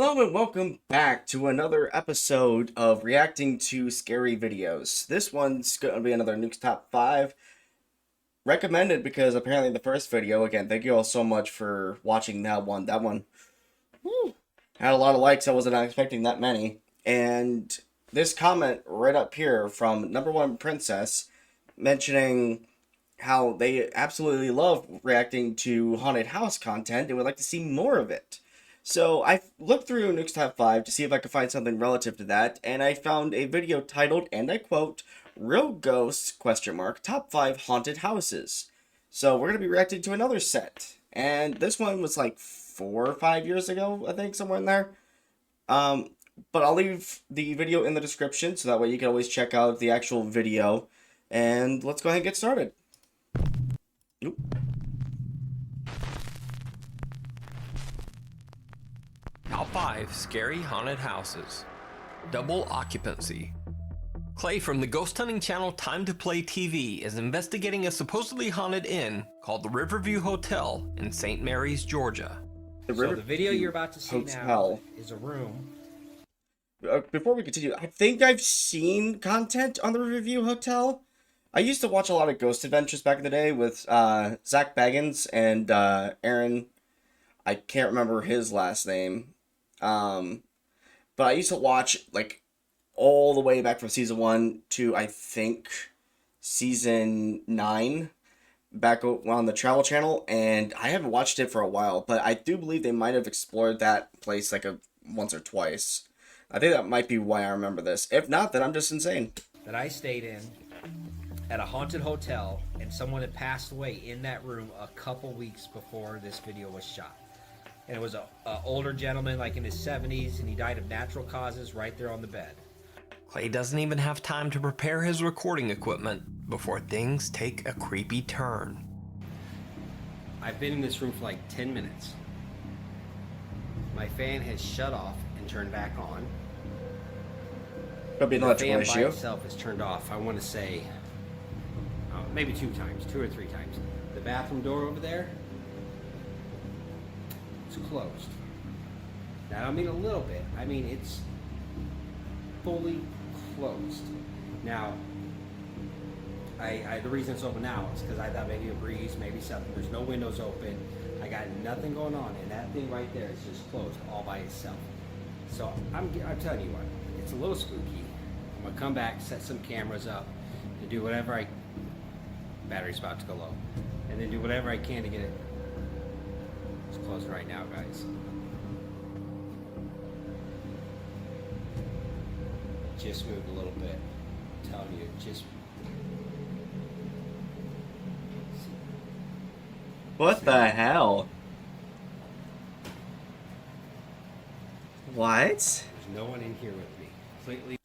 Hello and welcome back to another episode of reacting to scary videos. This one's going to be another Nuke's Top 5. Recommended because apparently the first video, again, thank you all so much for watching that one. That one had a lot of likes. I wasn't expecting that many. And this comment right up here from Number One Princess mentioning how they absolutely love reacting to haunted house content and would like to see more of it. So I looked through Nuke's Top 5 to see if I could find something relative to that, and I found a video titled, and I quote, Real Ghosts, Top 5 Haunted Houses. So we're going to be reacting to another set, and this one was like 4 or 5 years ago, I think, somewhere in there. But I'll leave the video in the description, so that way you can always check out the actual video, and let's go ahead and get started. Oop. Top 5 Scary Haunted Houses. Double Occupancy. Clay from the ghost hunting channel Time to Play TV is investigating a supposedly haunted inn called the Riverview Hotel in St. Mary's, Georgia. So the video you're about to see now is a room. Before we continue, I think I've seen content on the Riverview Hotel. I used to watch a lot of Ghost Adventures back in the day with Zach Baggins and Aaron. I can't remember his last name. But I used to watch like all the way back from season 1 to I think season 9 back on the Travel Channel, and I haven't watched it for a while, but I do believe they might have explored that place like once or twice. I think that might be why I remember this. If not, then I'm just insane. That I stayed in at a haunted hotel, and someone had passed away in that room a couple weeks before this video was shot. And it was a older gentleman, like in his 70s, and he died of natural causes right there on the bed. Clay doesn't even have time to prepare his recording equipment before things take a creepy turn. I've been in this room for like 10 minutes. My fan has shut off and turned back on. Could be an electrical issue. The fan by itself is turned off, I want to say, maybe 2 or 3 times. The bathroom door over there, closed. Now I don't mean a little bit, I mean it's fully closed. Now the reason it's open now is because I thought maybe a breeze, maybe something. There's no windows open, I got nothing going on, and that thing right there is just closed all by itself. So I'm telling you what, it's a little spooky. I'm gonna come back, set some cameras up, and do whatever battery's about to go low, and then do whatever I can to get it. It's closing right now, guys. Just moved a little bit. I'm telling you, just. What the hell? What? There's no one in here with me. Completely.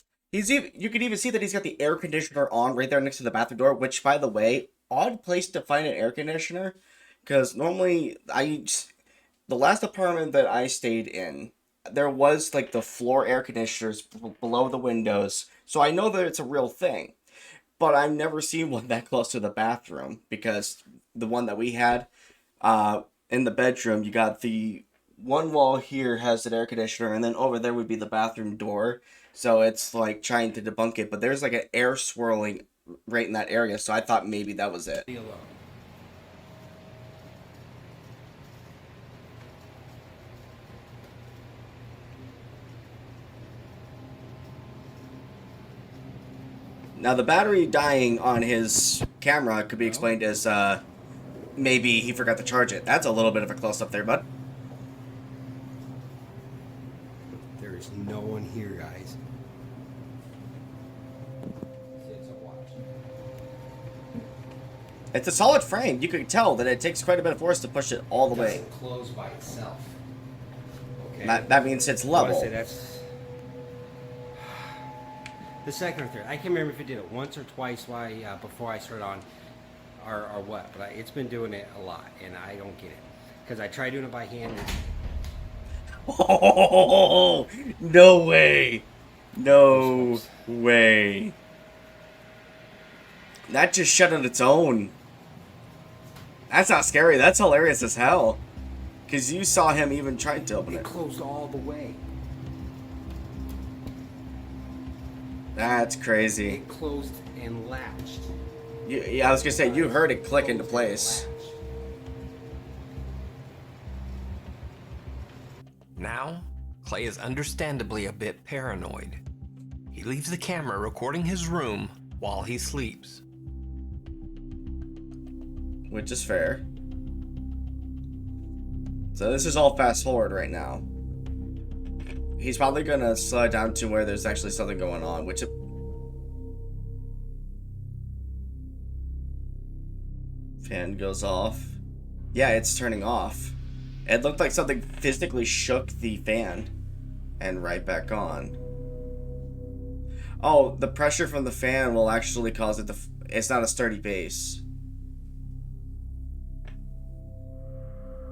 You can even see that he's got the air conditioner on right there next to the bathroom door, which, by the way, odd place to find an air conditioner. Because normally, the last apartment that I stayed in, there was like the floor air conditioners below the windows. So I know that it's a real thing. But I've never seen one that close to the bathroom. Because the one that we had in the bedroom, you got the one wall here has an air conditioner. And then over there would be the bathroom door. So it's like trying to debunk it. But there's like an air swirling right in that area. So I thought maybe that was it. Now, the battery dying on his camera could be explained as, maybe he forgot to charge it. That's a little bit of a close-up there, bud. There is no one here, guys. It's a solid frame. You can tell that it takes quite a bit of force to push it all the way. It doesn't close by itself. Okay. That means it's level. I say that's the second or third. I can't remember if it did it once or twice before I started on, or what. But it's been doing it a lot, and I don't get it because I tried doing it by hand. Oh, no way! No way! That just shut on its own. That's not scary. That's hilarious as hell. Because you saw him even trying to open it. It closed all the way. That's crazy. It closed and latched. Yeah, I was gonna say, you heard it click into place. Now, Clay is understandably a bit paranoid. He leaves the camera recording his room while he sleeps. Which is fair. So this is all fast forward right now. He's probably gonna slow it down to where there's actually something going on, which... Fan goes off. Yeah, it's turning off. It looked like something physically shook the fan. And right back on. Oh, the pressure from the fan will actually cause it to... It's not a sturdy base.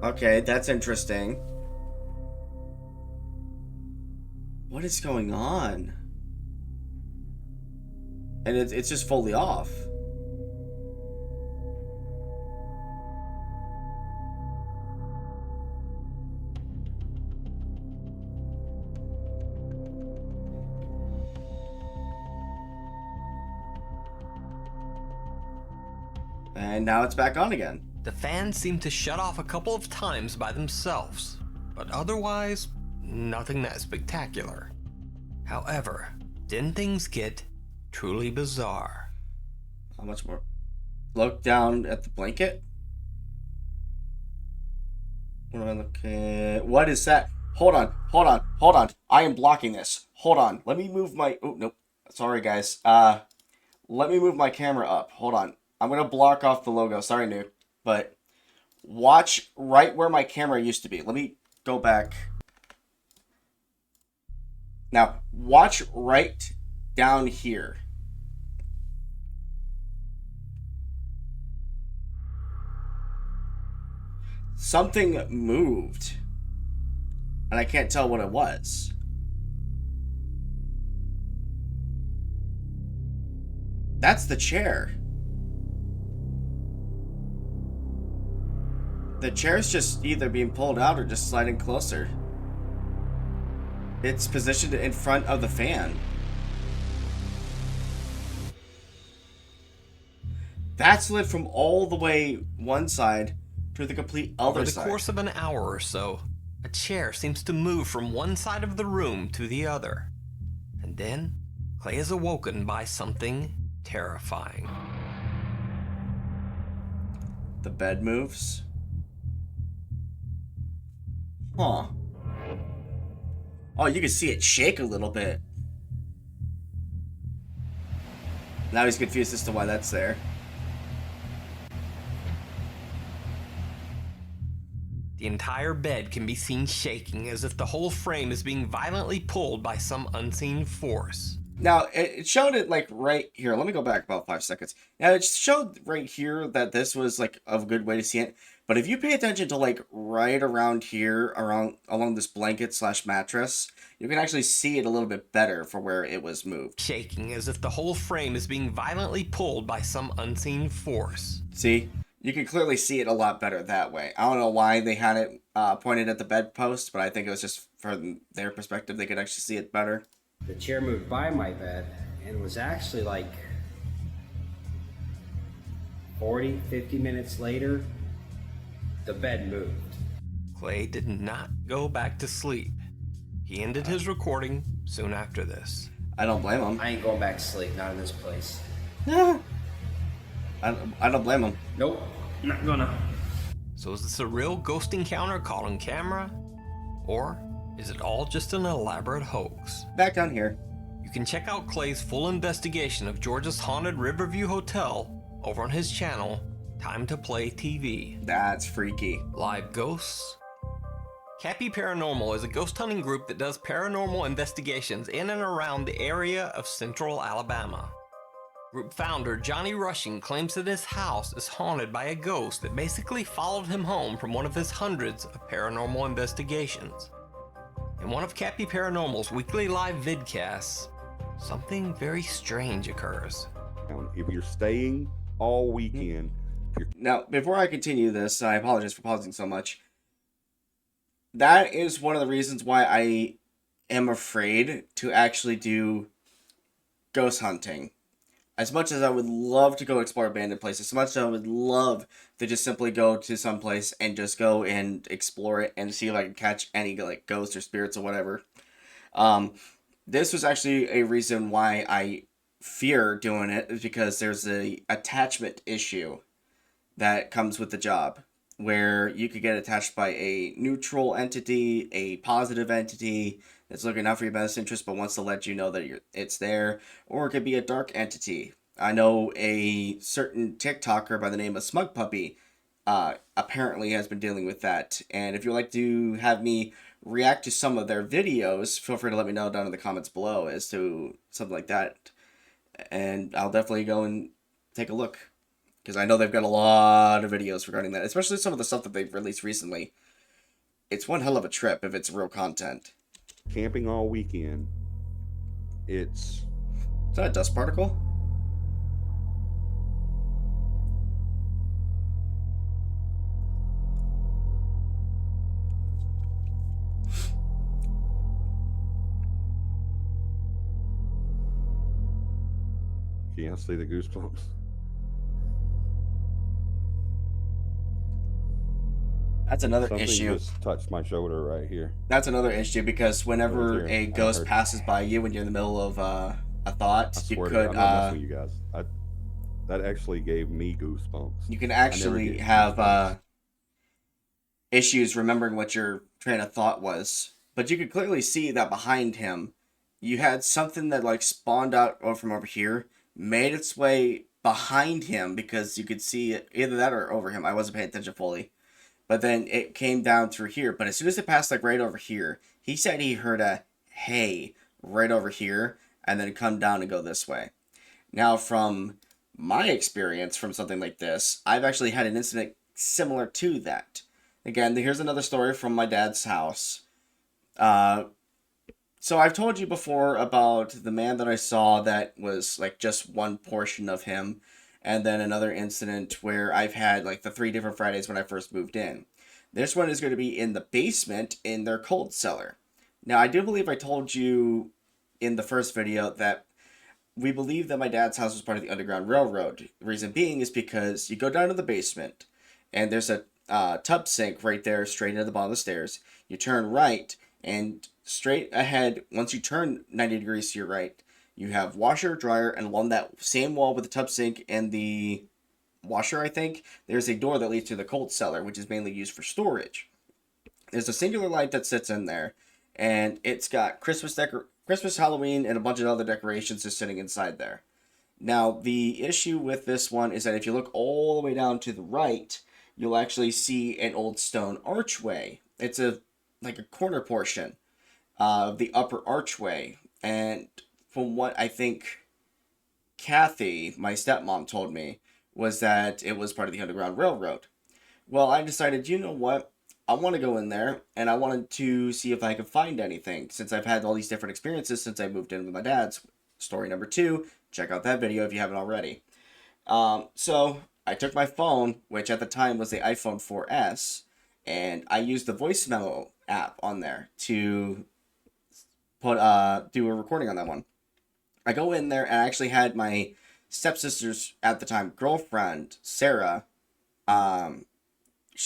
Okay, that's interesting. What is going on? And it's just fully off. And now it's back on again. The fans seem to shut off a couple of times by themselves, but otherwise, nothing that spectacular. However, then things get truly bizarre. How much more? Look down at the blanket. What am I looking? What is that? Hold on, hold on, hold on. I am blocking this. Hold on. Let me move my... Oh, nope. Sorry, guys. Let me move my camera up. Hold on. I'm going to block off the logo. Sorry, Nuke. But watch right where my camera used to be. Let me go back. Now, watch right down here. Something moved. And I can't tell what it was. That's the chair. The chair's just either being pulled out or just sliding closer. It's positioned in front of the fan. That's lit from all the way one side to the complete other side. Over the course of an hour or so, a chair seems to move from one side of the room to the other. And then, Clay is awoken by something terrifying. The bed moves. Huh. Oh, you can see it shake a little bit. Now he's confused as to why that's there. The entire bed can be seen shaking as if the whole frame is being violently pulled by some unseen force. Now, it showed it like right here. Let me go back about 5 seconds. Now, it showed right here that this was like a good way to see it. But if you pay attention to like right around here, along this blanket / mattress, you can actually see it a little bit better for where it was moved. Shaking as if the whole frame is being violently pulled by some unseen force. See? You can clearly see it a lot better that way. I don't know why they had it pointed at the bedpost, but I think it was just from their perspective they could actually see it better. The chair moved by my bed and was actually like 40, 50 minutes later, the bed moved. Clay did not go back to sleep. He ended his recording soon after this. I don't blame him. I ain't going back to sleep, not in this place. I don't blame him. Nope, not gonna. So is this a real ghost encounter caught on camera? Or is it all just an elaborate hoax? Back down here. You can check out Clay's full investigation of Georgia's haunted Riverview Hotel over on his channel, Time to Play TV. That's freaky. Live ghosts. Cappy Paranormal is a ghost hunting group that does paranormal investigations in and around the area of central Alabama. Group founder Johnny Rushing claims that his house is haunted by a ghost that basically followed him home from one of his hundreds of paranormal investigations. In one of Cappy Paranormal's weekly live vidcasts, something very strange occurs. If you're staying all weekend, Now, before I continue this, I apologize for pausing so much. That is one of the reasons why I am afraid to actually do ghost hunting. As much as I would love to go explore abandoned places, as much as I would love to just simply go to some place and just go and explore it and see if I can catch any like ghosts or spirits or whatever. Um, this was actually a reason why I fear doing it, is because there's a attachment issue that comes with the job, where you could get attached by a neutral entity, a positive entity that's looking out for your best interest but wants to let you know that it's there, or it could be a dark entity. I know a certain TikToker by the name of Smug Puppy apparently has been dealing with that. And if you'd like to have me react to some of their videos, feel free to let me know down in the comments below as to something like that. And I'll definitely go and take a look, because I know they've got a lot of videos regarding that, especially some of the stuff that they've released recently. It's one hell of a trip if it's real content. Camping all weekend. It's... Is that a dust particle? Can't see the goosebumps. That's another Something issue. just touched my shoulder right here. That's another issue, because whenever a ghost passes by you when you're in the middle of a thought, I you swear could to God, I'm not messing with you guys. That actually gave me goosebumps. you can actually have issues remembering what your train of thought was. But you could clearly see that behind him, you had something that like spawned out from over here, made its way behind him, because you could see it, either that or over him. I wasn't paying attention fully. But then it came down through here. But as soon as it passed like right over here, he said he heard a hey right over here, and then come down and go this way. Now, from my experience from something like this, I've actually had an incident similar to that. Again, here's another story from my dad's house. So I've told you before about the man that I saw that was like just one portion of him, and then another incident where I've had like the 3 different Fridays when I first moved in. This one is going to be in the basement in their cold cellar. Now, I do believe I told you in the first video that we believe that my dad's house was part of the Underground Railroad. The reason being is because you go down to the basement, and there's a tub sink right there straight at the bottom of the stairs. You turn right, and straight ahead, once you turn 90 degrees to your right, you have washer, dryer, and along that same wall with the tub sink and the washer, I think, there's a door that leads to the cold cellar, which is mainly used for storage. There's a singular light that sits in there, and it's got Christmas, Halloween, and a bunch of other decorations just sitting inside there. Now, the issue with this one is that if you look all the way down to the right, you'll actually see an old stone archway. It's like a corner portion of the upper archway, and from what I think Kathy, my stepmom, told me, was that it was part of the Underground Railroad. Well, I decided, you know what? I want to go in there, and I wanted to see if I could find anything, since I've had all these different experiences since I moved in with my dad's. Story number 2, check out that video if you haven't already. So I took my phone, which at the time was the iPhone 4S, and I used the voice memo app on there to do a recording on that one. I go in there, and I actually had my stepsister's at the time girlfriend, Sarah. I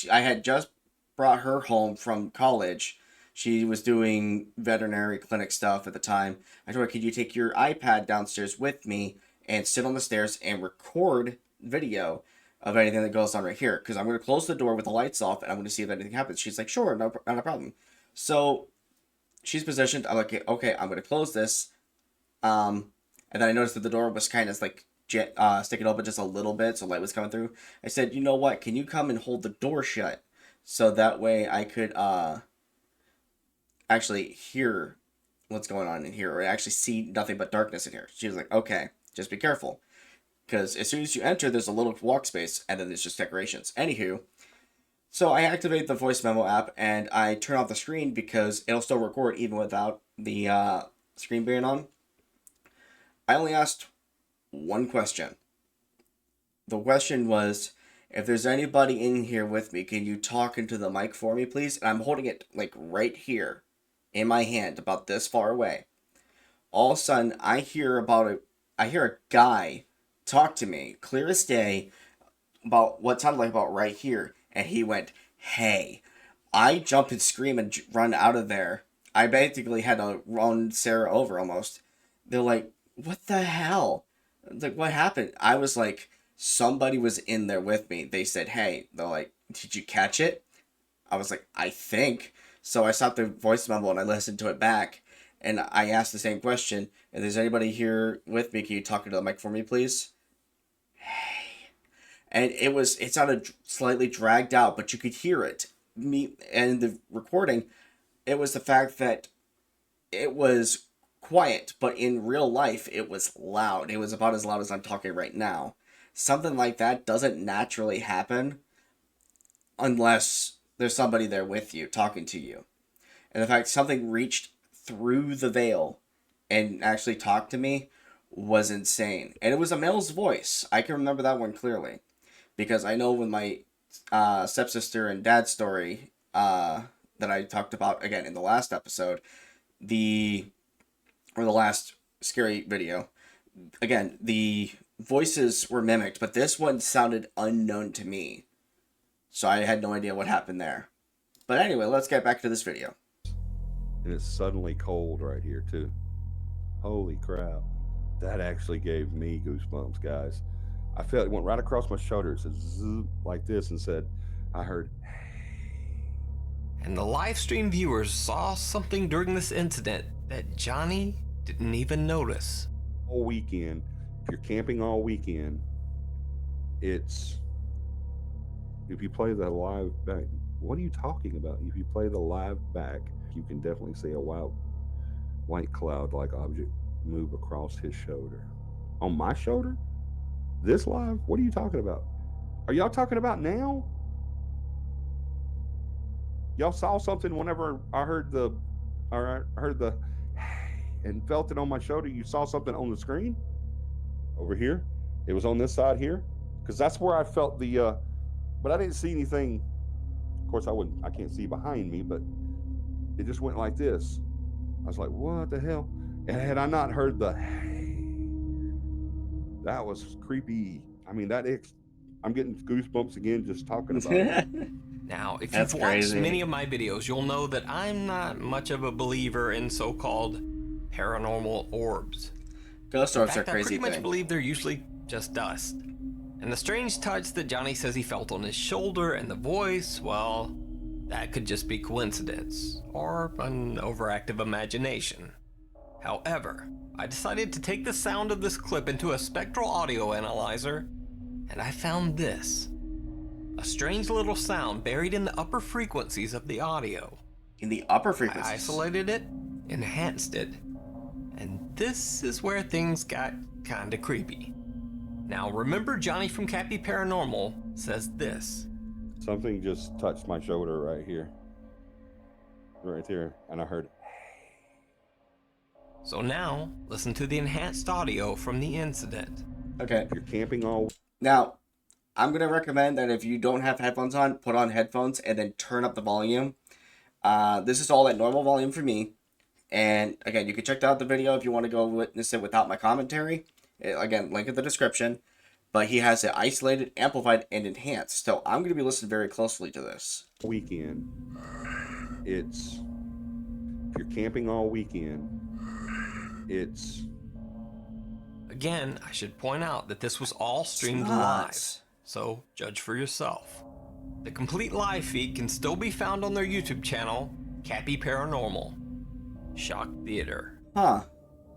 had just brought her home from college. She was doing veterinary clinic stuff at the time. I told her, could you take your iPad downstairs with me and sit on the stairs and record video of anything that goes on right here? Because I'm going to close the door with the lights off, and I'm going to see if anything happens. She's like, sure, not a problem. So she's positioned. I'm like, okay, I'm going to close this. And then I noticed that the door was kind of like sticking open just a little bit, so light was coming through. I said, you know what? Can you come and hold the door shut, so that way I could actually hear what's going on in here, or actually see nothing but darkness in here. She was like, okay, just be careful, because as soon as you enter, there's a little walk space, and then there's just decorations. Anywho, so I activate the voice memo app, and I turn off the screen because it'll still record even without the screen being on. I only asked one question. The question was, if there's anybody in here with me, can you talk into the mic for me, please? And I'm holding it like right here in my hand, about this far away. All of a sudden, I hear about I hear a guy talk to me, clear as day, about what sounded like about right here, and he went, "Hey." I jump and scream and run out of there. I basically had to run Sarah over almost. They're like, "What the hell?" It's like, "What happened?" I was like, "Somebody was in there with me." They said, "Hey." They're like, "Did you catch it?" I was like, "I think." So I stopped the voice memo and I listened to it back. And I asked the same question. If there's anybody here with me, can you talk into the mic for me, please? And it sounded slightly dragged out, but you could hear it. Me and the recording, it was the fact that it was quiet, but in real life, it was loud. It was about as loud as I'm talking right now. Something like that doesn't naturally happen unless there's somebody there with you, talking to you. And the fact something reached through the veil and actually talked to me was insane. And it was a male's voice. I can remember that one clearly. Because I know with my stepsister and dad's story that I talked about, again, in the last episode, the last scary video, again, the voices were mimicked, but this one sounded unknown to me. So I had no idea what happened there. But anyway, let's get back to this video. And it's suddenly cold right here too. Holy crap. That actually gave me goosebumps, guys. I felt it went right across my shoulder. It said zzz, like this, and said, I heard, hey. And the live stream viewers saw something during this incident that Johnny didn't even notice. All weekend, if you're camping all weekend, it's, if you play the live back, what are you talking about? If you play the live back, you can definitely see a white cloud-like object move across his shoulder. On my shoulder? This live? What are you talking about? Are y'all talking about now? Y'all saw something whenever I heard the and felt it on my shoulder. You saw something on the screen over here. It was on this side here, because that's where I felt the but I didn't see anything. Of course, I can't see behind me, but it just went like this. I was like, what the hell? And had I not heard the that was creepy. I mean, I'm getting goosebumps again just talking about it. Now, if That's you've watched crazy. many of my videos, you'll know that I'm not much of a believer in so-called paranormal orbs. Ghost In orbs are fact, I crazy pretty much thing. believe they're usually just dust. And the strange touch that Johnny says he felt on his shoulder and the voice, well, that could just be coincidence or an overactive imagination. However, I decided to take the sound of this clip into a spectral audio analyzer, and I found this. A strange little sound buried in the upper frequencies of the audio. In the upper I frequencies. isolated it, enhanced it, and this is where things got kinda creepy. Now remember, Johnny from Cappy Paranormal says this. Something just touched my shoulder right here. Right there. And I heard, So now, listen to the enhanced audio from the incident. Okay. if you're camping all Now, I'm going to recommend that if you don't have headphones on, put on headphones and then turn up the volume. This is all at normal volume for me. And again, you can check out the video if you want to go witness it without my commentary. Again, link in the description. But he has it isolated, amplified, and enhanced. So I'm going to be listening very closely to this. weekend, it's, if you're camping all weekend, it's, Again, I should point out that this was all streamed Nuts. live, so judge for yourself. The complete live feed can still be found on their YouTube channel, Cappy Paranormal. Shock Theater. Huh.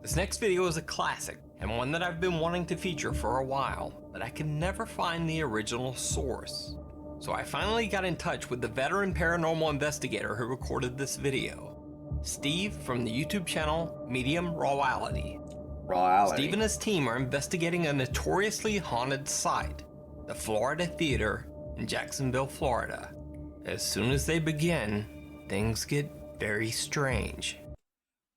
This next video is a classic, and one that I've been wanting to feature for a while, but I can never find the original source. So I finally got in touch with the veteran paranormal investigator who recorded this video, Steve from the YouTube channel Medium Rawality. Steve and his team are investigating a notoriously haunted site, the Florida Theater in Jacksonville, Florida. As soon as they begin, things get very strange.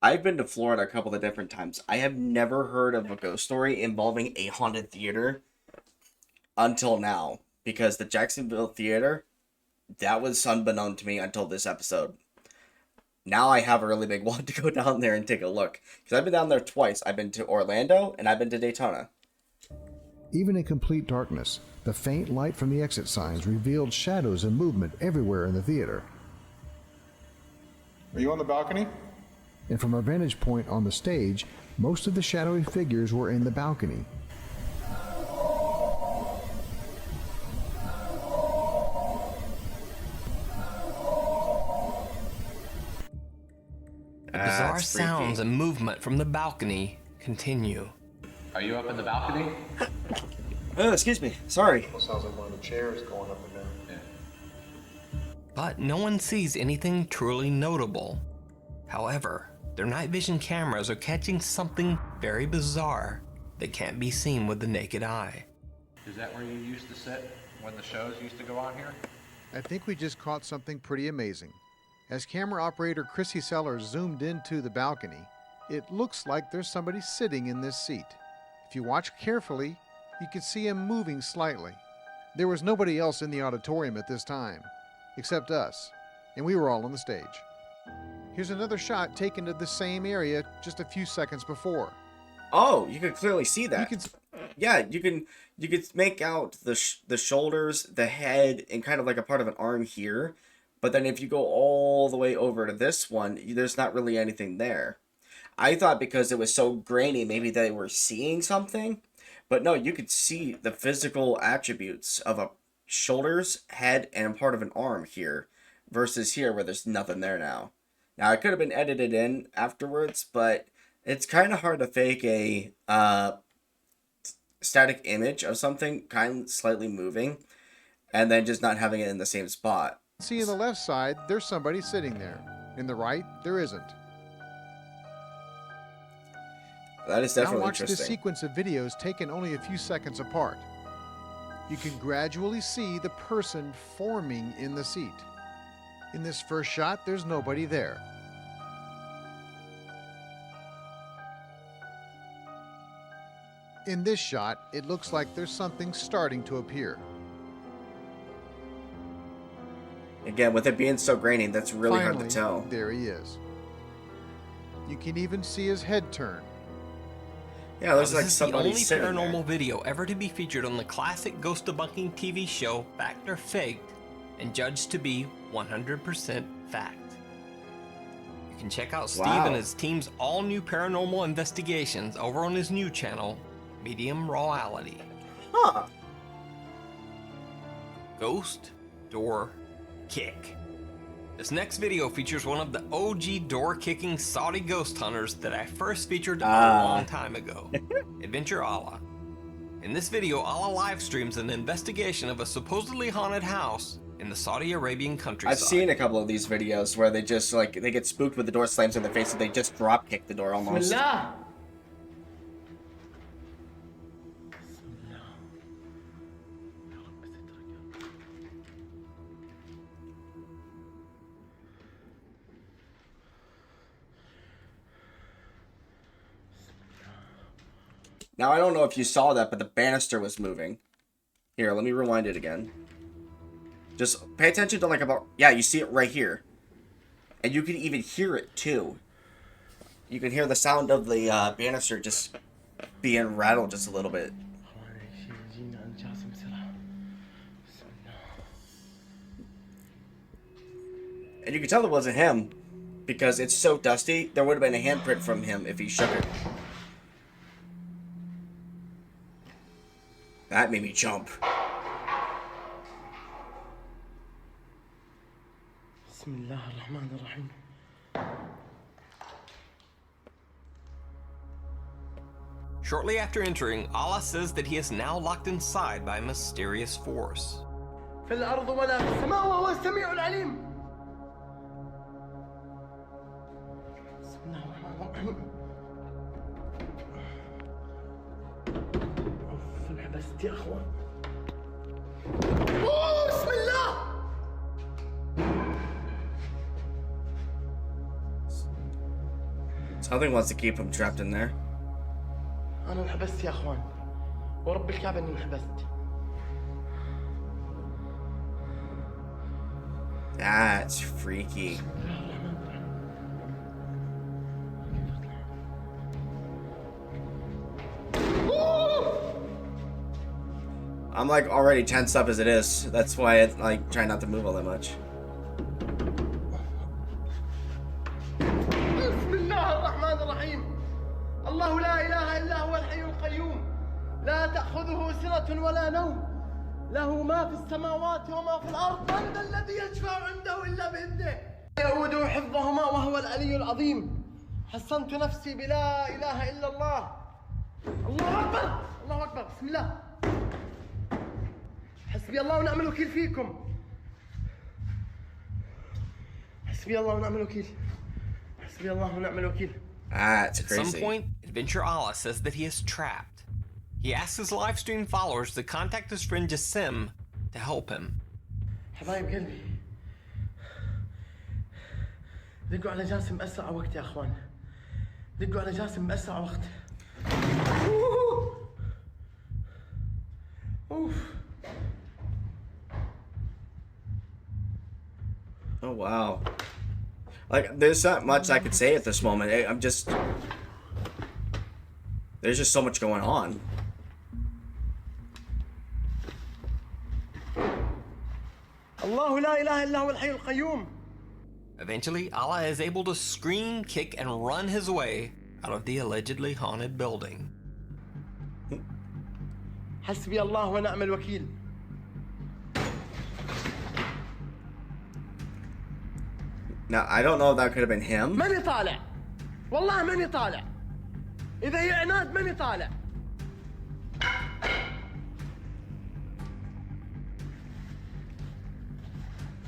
I've been to Florida a couple of different times. I have never heard of a ghost story involving a haunted theater until now. Because the Jacksonville Theater, that was unbeknown to me until this episode. now I have a really big want to go down there and take a look. Because I've been down there twice. I've been to Orlando and I've been to Daytona. Even in complete darkness, the faint light from the exit signs revealed shadows and movement everywhere in the theater. Are you on the balcony? And from our vantage point on the stage, most of the shadowy figures were in the balcony. The bizarre That's freaky. sounds and movement from the balcony continue. Are you up in the balcony? Excuse me. Sorry. Sounds like one of the chairs going up and down. But no one sees anything truly notable. However, their night vision cameras are catching something very bizarre that can't be seen with the naked eye. Is that where you used to sit when the shows used to go on here? I think we just caught something pretty amazing. As camera operator Chrissy Sellers zoomed into the balcony, it looks like there's somebody sitting in this seat. If you watch carefully, you can see him moving slightly. There was nobody else in the auditorium at this time, except us, and we were all on the stage. Here's another shot taken of the same area just a few seconds before. Oh, you can clearly see that. You can Yeah, you can make out the shoulders, the head, and kind of like a part of an arm here. But then if you go all the way over to this one, there's not really anything there. I thought because it was so grainy, maybe they were seeing something. But no, you could see the physical attributes of a shoulders, head, and part of an arm here. Versus here where there's nothing there now. Now, it could have been edited in afterwards, but it's kind of hard to fake a static image of something kind of slightly moving and then just not having it in the same spot. see on the left side, there's somebody sitting there. In the right, there isn't. That is Now definitely watch this interesting. sequence of videos taken only a few seconds apart. You can gradually see the person forming in the seat. In this first shot, there's nobody there. In this shot, it looks like there's something starting to appear. Again, with it being so grainy, that's really hard Finally, to tell. there he is. You can even see his head turn. Yeah, there's This like is the somebody only sitting paranormal there. video ever to be featured on the classic ghost debunking TV show Fact or Faked and judged to be 100% fact. You can check out Steve Wow. and his team's all-new paranormal investigations over on his new channel, Medium Rawality. Huh. Ghost Door Kick. This next video features one of the OG door-kicking Saudi ghost hunters that I first featured a long time ago, Adventure Allah. In this video, Allah live streams an investigation of a supposedly haunted house in the Saudi Arabian countryside. I've seen a couple of these videos where they just like they get spooked with the door slams in their face and they just drop kick the door almost. Now I don't know if you saw that, but the banister was moving. Here, let me rewind it again. Just pay attention to like about, yeah, you see it right here. And you can even hear it too. You can hear the sound of the banister just being rattled just a little bit. And you can tell it wasn't him because it's so dusty. There would have been a handprint from him if he shook it. That made me jump. Shortly after entering, Allah says that he is now locked inside by a mysterious force. في الأرض ولا في السماء وهو السميع العليم. بسم الله الرحمن الرحيم. أوف انحبست يا أخوان. أوه بسم الله. Something wants to keep him trapped in there. أنا انحبست يا أخوان. ورب الكعبة إني انحبست. That's freaky. I'm like already tensed up as it is. That's why I like try not to move all that much. بسم الله الرحمن الرحيم الله لا إله إلا هو الحي القيوم لا تأخذه سنة ولا نوم له ما في السماوات وما في الأرض من ذا الذي يشفع عنده إلا بإذنه يؤوده حفظهما وهو العلي العظيم حصنت نفسي بلا إله إلا الله الله أكبر الله أكبر بسم الله حسبي الله ونعم الوكيل فيكم حسبي الله ونعم الوكيل حسبي الله ونعم الوكيل. That's At crazy. some point, Adventure Allah says that he is trapped. He asks his live stream followers to contact his friend Jassim to help him. حبايب قلبي دقوا على جاسم بأسرع وقت يا أخوان دقوا على جاسم بأسرع وقت أوف. Oh wow. Like there's not much I could say at this moment. There's just so much going on. الله لا إله إلا هو الحي القيوم. Eventually, Allah is able to scream, kick, and run his way out of the allegedly haunted building. حسبي الله ونعم الوكيل. Now I don't know if that could have been him. ماني طالع والله ماني طالع إذا هي عناد ماني طالع.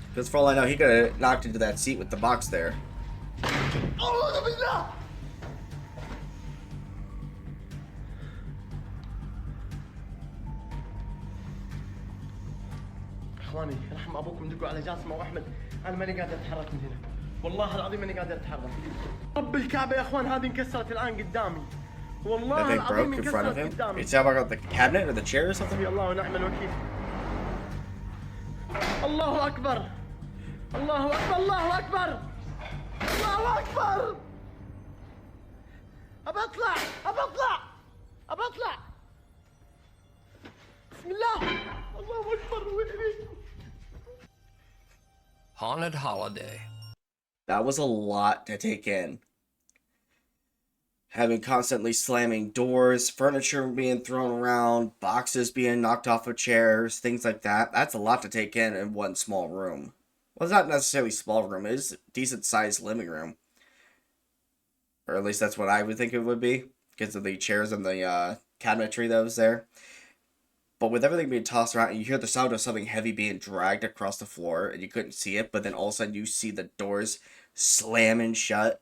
Because for all I know, he could have knocked into that seat with the box there. أعوذ بالله. اخواني رحم ابوكم دقوا على جاسم واحمد انا ماني قادر اتحرك من هنا والله العظيم ماني قادر اتحرك رب الكعبه يا اخوان هذه انكسرت الان قدامي That والله thing العظيم broke in front of انكسرت him. قدامي You talking about the cabinet or the chair or something? حسبي الله ونعم الوكيل الله اكبر الله اكبر الله اكبر الله اكبر ابى اطلع ابى اطلع ابى اطلع بسم الله الله اكبر ويلي. Haunted Holiday. That was a lot to take in. Having constantly slamming doors, furniture being thrown around, boxes being knocked off of chairs, things like that. That's a lot to take in one small room. Well, it's not necessarily a small room. It is a decent-sized living room. Or at least that's what I would think it would be, because of the chairs and the cabinetry that was there. But with everything being tossed around, you hear the sound of something heavy being dragged across the floor, and you couldn't see it, but then all of a sudden you see the doors slamming shut.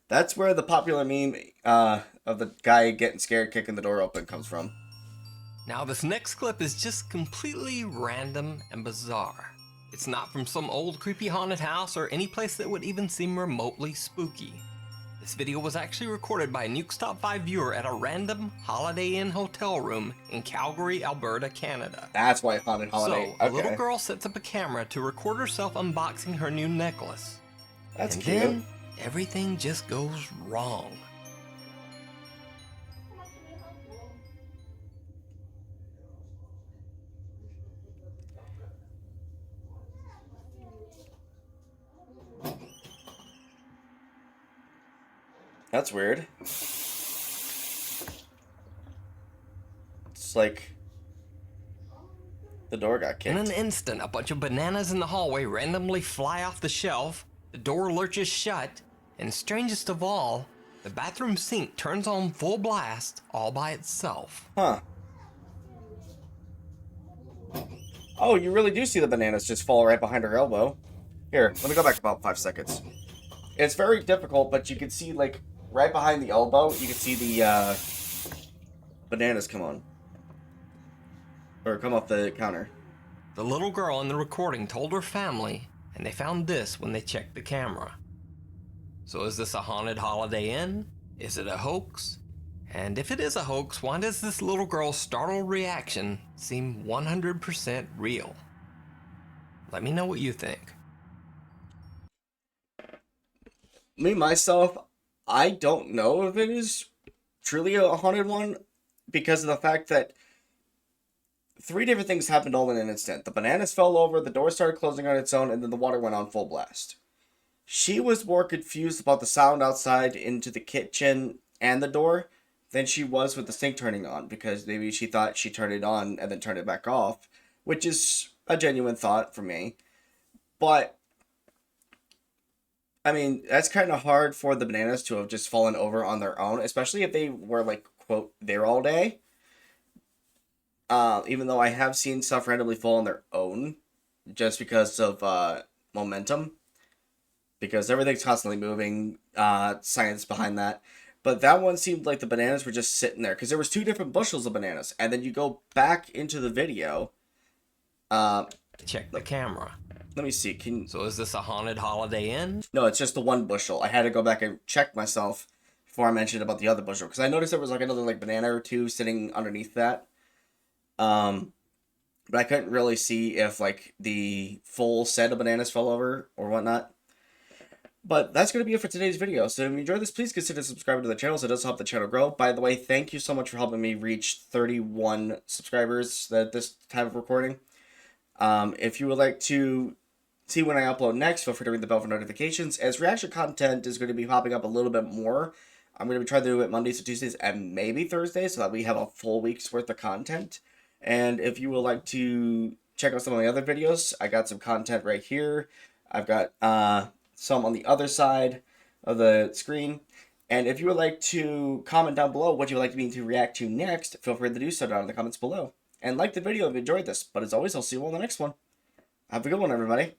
That's where the popular meme of the guy getting scared kicking the door open comes from. Now, this next clip is just completely random and bizarre. It's not from some old creepy haunted house or any place that would even seem remotely spooky. This video was actually recorded by a Nuke's Top 5 viewer at a random Holiday Inn hotel room in Calgary, Alberta, Canada. That's why Haunted Holiday. So, a little girl sets up a camera to record herself unboxing her new necklace. That's and cute. then everything just goes wrong. That's weird. It's like the door got In kicked. an instant, a bunch of bananas in the hallway randomly fly off the shelf, the door lurches shut, and strangest of all, the bathroom sink turns on full blast all by itself. Huh. Oh, you really do see the bananas just fall right behind her elbow. Here, let me go back about 5 seconds. It's very difficult, but you can see, like, right behind the elbow, you can see the, bananas come on. Or come off the counter. The little girl in the recording told her family, and they found this when they checked the camera. So is this a haunted Holiday Inn? Is it a hoax? And if it is a hoax, why does this little girl's startled reaction seem 100% real? Let me know what you think. Me, myself, I don't know if it is truly a haunted one because of the fact that three different things happened all in an instant. The bananas fell over, the door started closing on its own, and then the water went on full blast. She was more confused about the sound outside into the kitchen and the door than she was with the sink turning on, because maybe she thought she turned it on and then turned it back off, which is a genuine thought for me. But I mean, that's kind of hard for the bananas to have just fallen over on their own, especially if they were like, quote, there all day. Even though I have seen stuff randomly fall on their own just because of momentum, because everything's constantly moving, science behind that. But that one seemed like the bananas were just sitting there, because there was two different bushels of bananas, and then you go back into the video. Check the camera. Let me see. So is this a haunted Holiday Inn? No, it's just the one bushel. I had to go back and check myself before I mentioned about the other bushel, because I noticed there was like another like banana or two sitting underneath that. But I couldn't really see if like the full set of bananas fell over or whatnot. But that's going to be it for today's video. So if you enjoyed this, please consider subscribing to the channel, so it does help the channel grow. By the way, thank you so much for helping me reach 31 subscribers at this time of recording. If you would like to see when I upload next, feel free to ring the bell for notifications, as reaction content is going to be popping up a little bit more. I'm going to be trying to do it Mondays to Tuesdays and maybe Thursdays, so that we have a full week's worth of content. And if you would like to check out some of my other videos, I got some content right here. I've got some on the other side of the screen. And if you would like to comment down below what you would like me to react to next, feel free to do so down in the comments below. And like the video if you enjoyed this. But as always, I'll see you all in the next one. Have a good one, everybody.